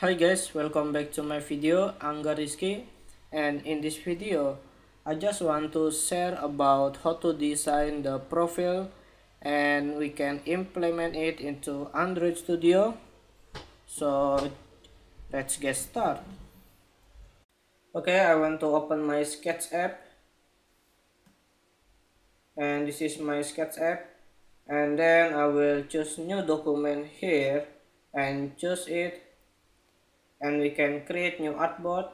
Hi guys, welcome back to my video. Angga Rizky, and in this video I just want to share about how to design the profile and we can implement it into Android Studio. So let's get started. Okay, I want to open my Sketch app, and this is my Sketch app, and then I will choose new document here and choose it, and we can create new artboard.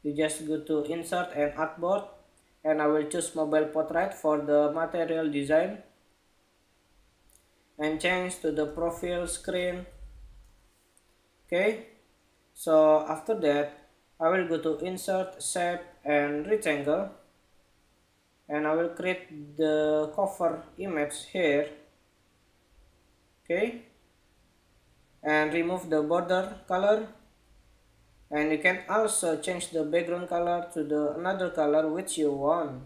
You just go to insert and artboard, and I will choose mobile portrait for the material design and change to the profile screen. Okay, so after that I will go to insert, shape and rectangle, and I will create the cover image here. Okay, and remove the border color, and you can also change the background color to the another color which you want.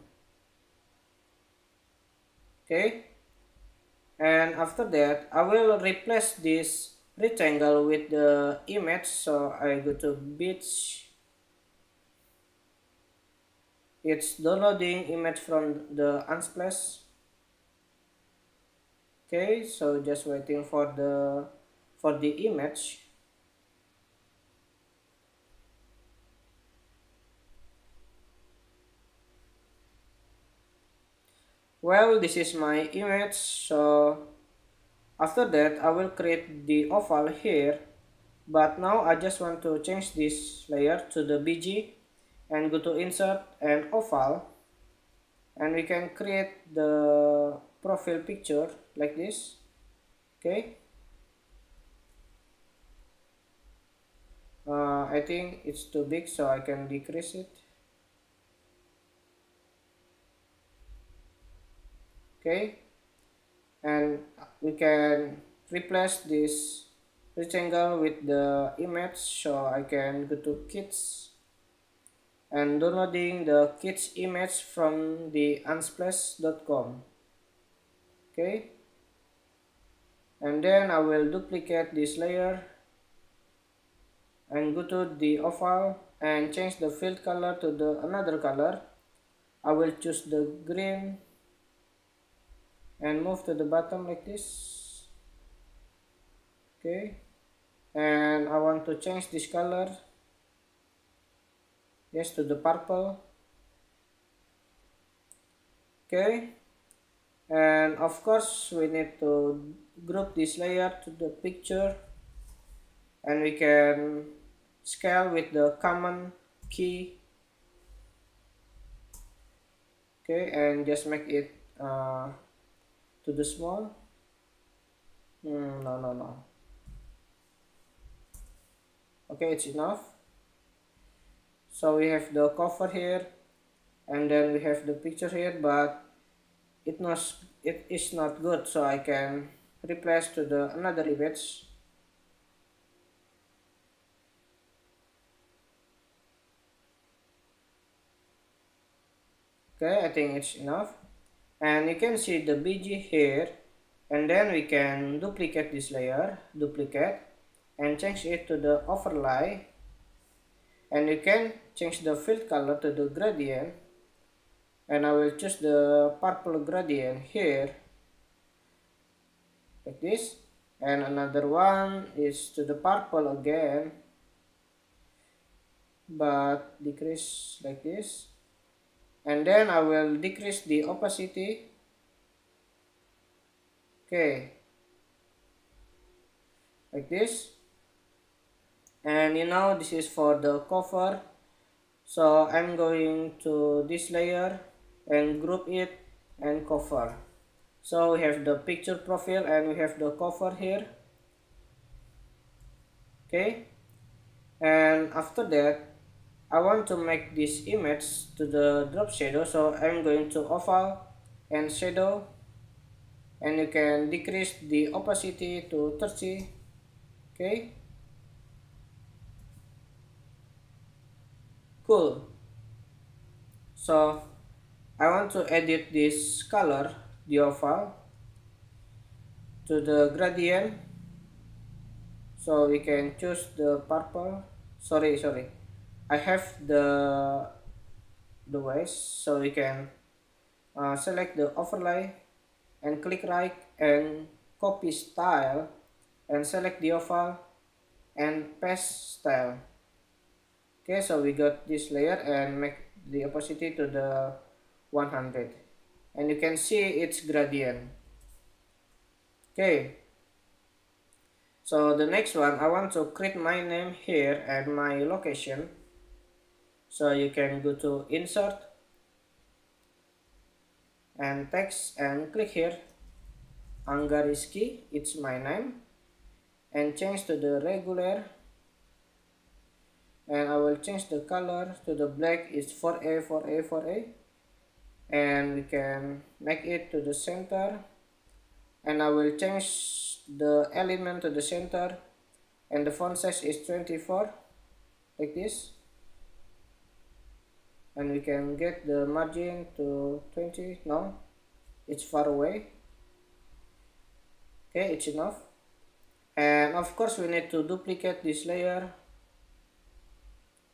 Okay, and after that I will replace this rectangle with the image, so I go to beach. It's downloading image from the Unsplash. Okay, so just waiting for the image. Well, this is my image, so after that I will create the oval here, but now I just want to change this layer to the BG and go to insert and oval, and we can create the profile picture like this. Okay, I think it's too big, so I can decrease it. Okay, and we can replace this rectangle with the image, so I can go to kids and downloading the kids image from the unsplash.com. Okay, and then I will duplicate this layer and go to the oval and change the field color to the another color. I will choose the green and move to the bottom like this. Okay, and I want to change this color, yes, to the purple. Okay, and of course we need to group this layer to the picture, and we can scale with the command key. Okay, and just make it to the small. No. Okay, it's enough. So we have the cover here, and then we have the picture here, but it is not good, so I can replace to the another image. Okay, I think it's enough, and you can see the BG here, and then we can duplicate this layer, duplicate, and change it to the overlay, and you can change the field color to the gradient, and I will choose the purple gradient here like this, and another one is to the purple again, but decrease like this, and then I will decrease the opacity. Okay, like this, and this is for the cover, so I'm going to this layer and group it and cover. So we have the picture profile and we have the cover here. Okay, and after that I want to make this image to the drop shadow, so I'm going to oval and shadow, and you can decrease the opacity to 30. Okay, cool. So I want to edit this color, the oval, to the gradient, So we can choose the purple. Sorry, I have the ways, so we can select the overlay and click right and copy style and select the oval and paste style. Okay, so we got this layer and make the opacity to the 100, and you can see its gradient. Okay, so the next one, I want to create my name here and my location. So you can go to insert and text and click here Angga Rizky, it's my name, and change to the regular, and I will change the color to the black is 4A, and we can make it to the center, and I will change the element to the center, and the font size is 24 like this, and we can get the margin to 20. No, it's far away. Okay, it's enough. And of course we need to duplicate this layer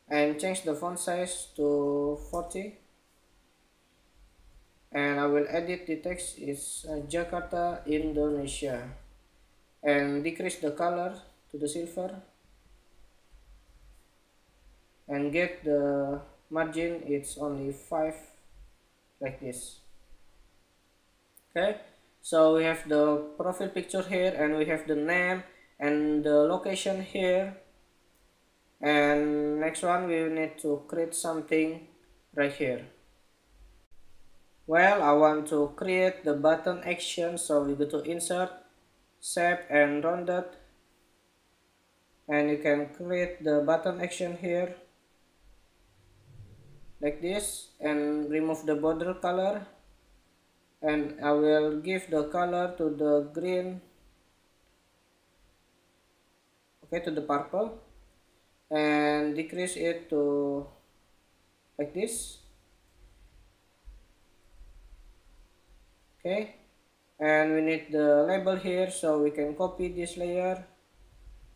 and change the font size to 40, and I will edit the text is Jakarta, Indonesia, and decrease the color to the silver and get the margin, it's only 5 like this. Okay, so we have the profile picture here, and we have the name and the location here, and next one we need to create something right here. Well, I want to create the button action, so we go to insert, shape and rounded, and you can create the button action here like this, and remove the border color, and I will give the color to the green, okay, to the purple, and decrease it to like this. Okay, and we need the label here, so we can copy this layer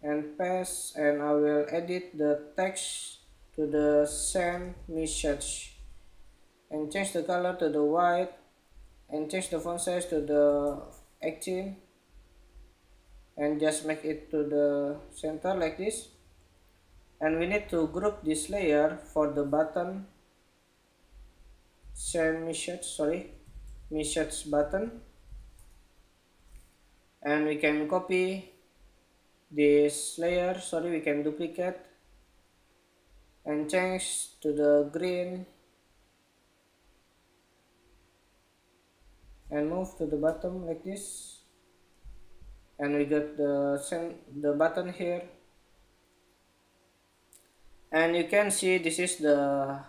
and paste, and I will edit the text to the same message and change the color to the white and change the font size to the 18 and just make it to the center like this. And we need to group this layer for the button same message button, and we can copy this layer, we can duplicate and change to the green and move to the bottom like this, and we got the button here, and you can see this is the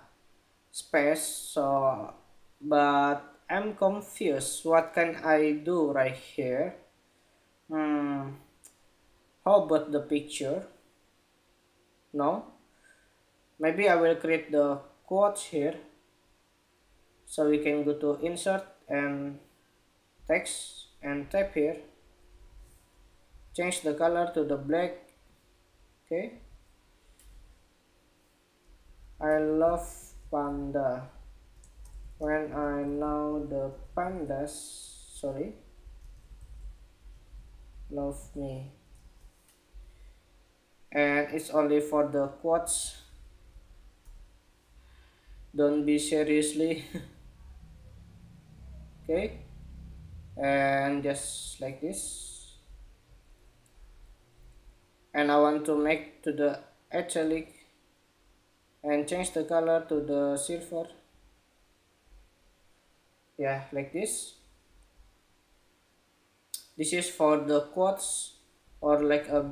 space. So but I'm confused, what can I do right here? How about the picture? No, maybe I will create the quotes here, so we can go to insert and text and type here, change the color to the black. Okay, I love panda when I know the pandas, love me, and it's only for the quotes, don't be seriously. Okay, and just like this, and I want to make to the italic and change the color to the silver, yeah, like this. This is for the quotes or like a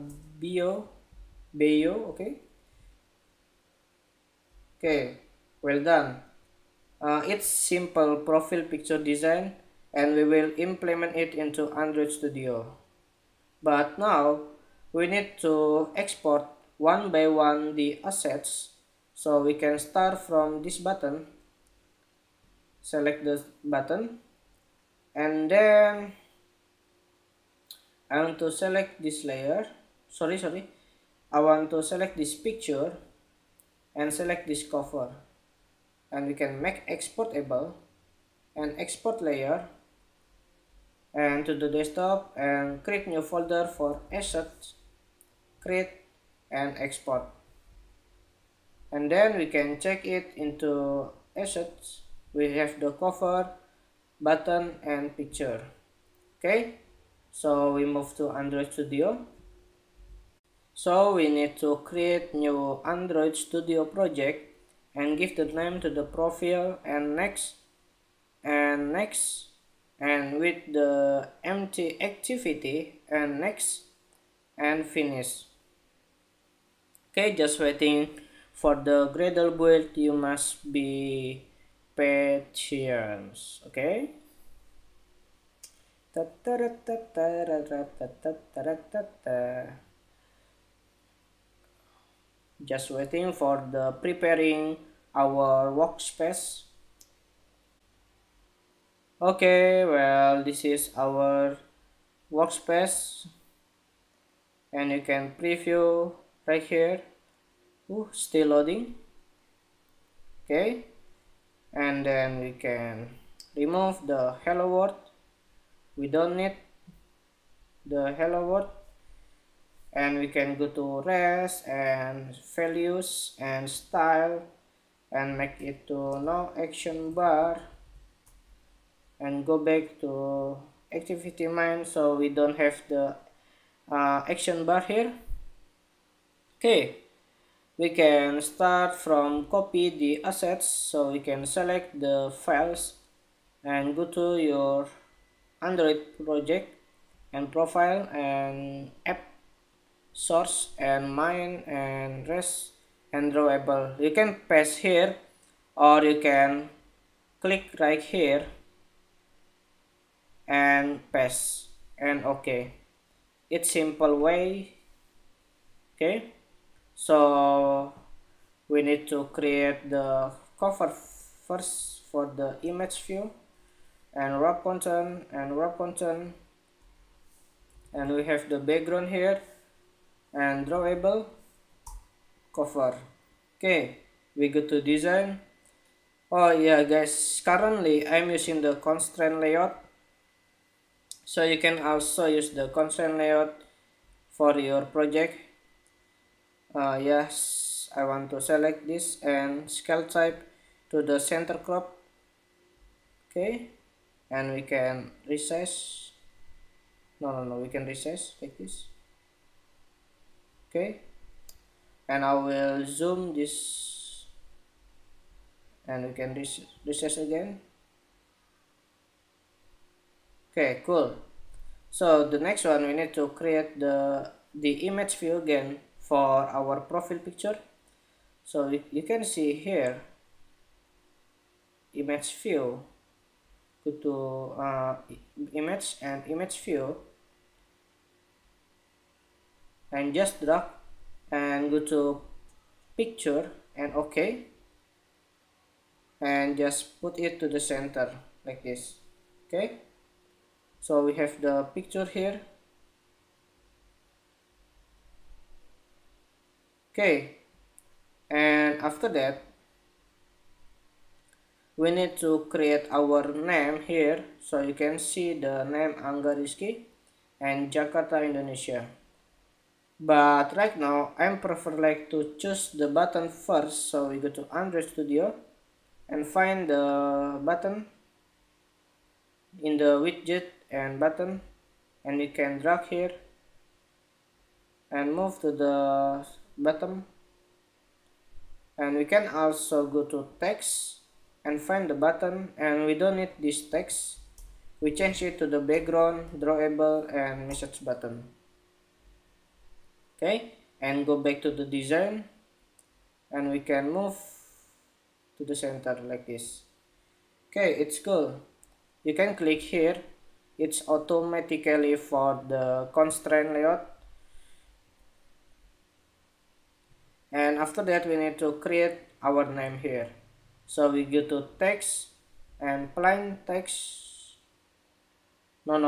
bio. Okay, well done. It's simple profile picture design, and we will implement it into Android Studio. But now we need to export one by one the assets, so we can start from this button, select the button, and then I want to select this layer sorry, I want to select this picture and select this cover, and we can make exportable and export layer and to the desktop and create new folder for assets, create and export, and then we can check it into assets. We have the cover, button and picture. Okay, so we move to Android Studio. So we need to create new Android Studio project and give the name to the profile and next and next, and with the empty activity and next and finish. Okay, just waiting for the Gradle build. You must be patient. Okay. Just waiting for the preparing our workspace. Okay, well, this is our workspace and you can preview right here. Still loading. Okay, and then we can remove the hello world. We don't need the hello world, and we can go to res and values and style and make it to no action bar and go back to activity mine so we don't have the action bar here. Okay, we can start from copy the assets, so we can select the files and go to your Android project and profile and app source and mine and rest and drawable. You can paste here or you can click right here and paste and okay. It's simple way. Okay, so we need to create the cover first for the image view and wrap content and wrap content, and we have the background here and drawable cover. Okay, we go to design. Oh yeah guys, currently I'm using the constraint layout, so you can also use the constraint layout for your project. Yes, I want to select this and scale type to the center crop. Okay, and we can resize. No, we can resize like this. Okay, and I will zoom this and we can resize again. Okay, cool. So the next one, we need to create the image view again for our profile picture. So you can see here image view, go to image and image view and just drag and go to picture and okay, and just put it to the center like this. Okay, so we have the picture here. Okay, and after that we need to create our name here, so you can see the name Angga Rizky and Jakarta, Indonesia. But right now I'm prefer like to choose the button first, so we go to Android Studio and find the button in the widget and button, and you can drag here and move to the bottom, and we can also go to text and find the button, and we don't need this text. We change it to the background, drawable and message button. Okay, and go back to the design and we can move to the center like this. Okay, it's cool. You can click here, it's automatically for the constraint layout. And after that we need to create our name here, so we go to text and plain text. No,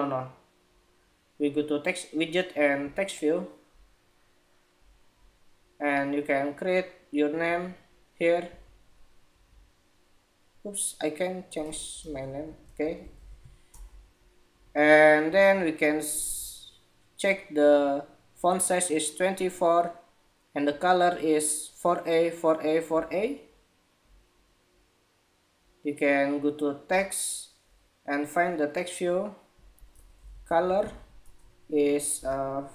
we go to text widget and text view and you can create your name here. Oops, I can change my name. Okay, and then we can check the font size is 24 and the color is 4A 4A 4A. You can go to text and find the text view. Color is 4A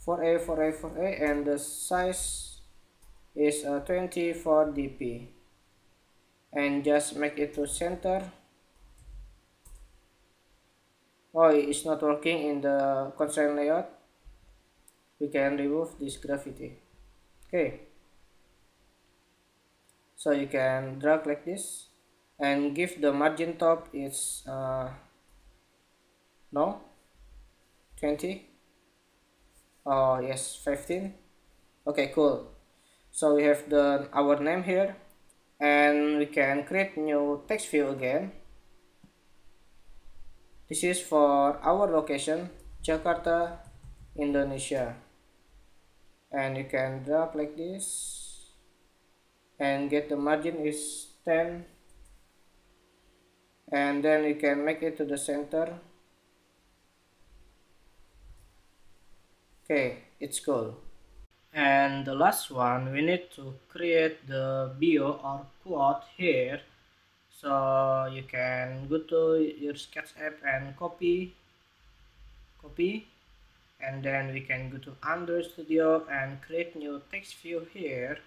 4A 4A and the size is 24 dp, and just make it to center. Oh, it's not working in the constraint layout. We can remove this graffiti. Okay, so you can drag like this and give the margin top is no 20. Oh yes, 15. Okay, cool. So we have our name here, and we can create new text view again. This is for our location, Jakarta, Indonesia. And you can drag like this and get the margin is 10, and then you can make it to the center. Okay, it's cool. And the last one, we need to create the bio or quote here. So you can go to your Sketch app and copy, and then we can go to Android Studio and create new text view here,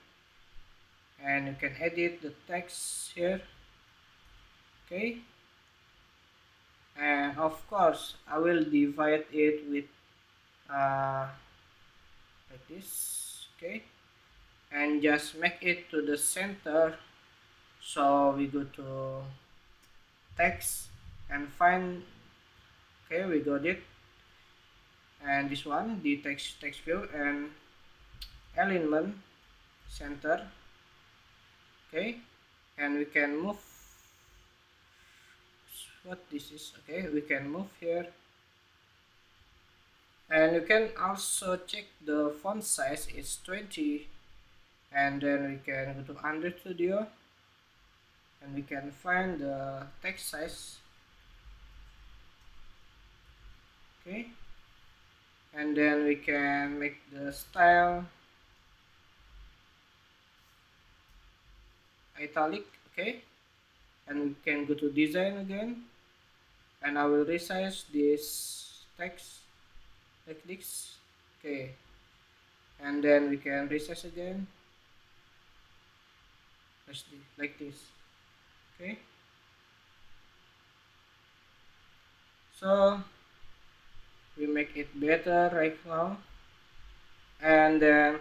and you can edit the text here. Okay, and of course I will divide it with like this. Okay, and just make it to the center. So we go to text and find, okay, we got it, and this one, the text view and alignment center. Okay, and we can move what this is. Okay, we can move here, and you can also check the font size is 20, and then we can go to Android Studio and we can find the text size. Okay, and then we can make the style italic. Okay, and we can go to design again, and I will resize this text like this. Okay, and then we can resize again like this. Okay, so we make it better right now, and then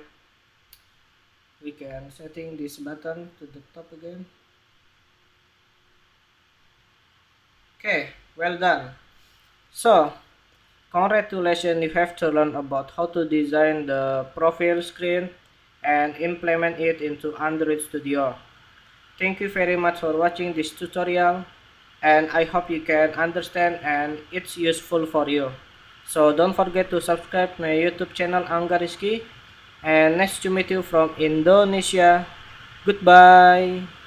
we can setting this button to the top again. Okay, well done. So congratulations, you have to learn about how to design the profile screen and implement it into Android Studio. Thank you very much for watching this tutorial, and I hope you can understand and it's useful for you. So don't forget to subscribe my YouTube channel Angga Rizky, and nice to meet you from Indonesia. Goodbye.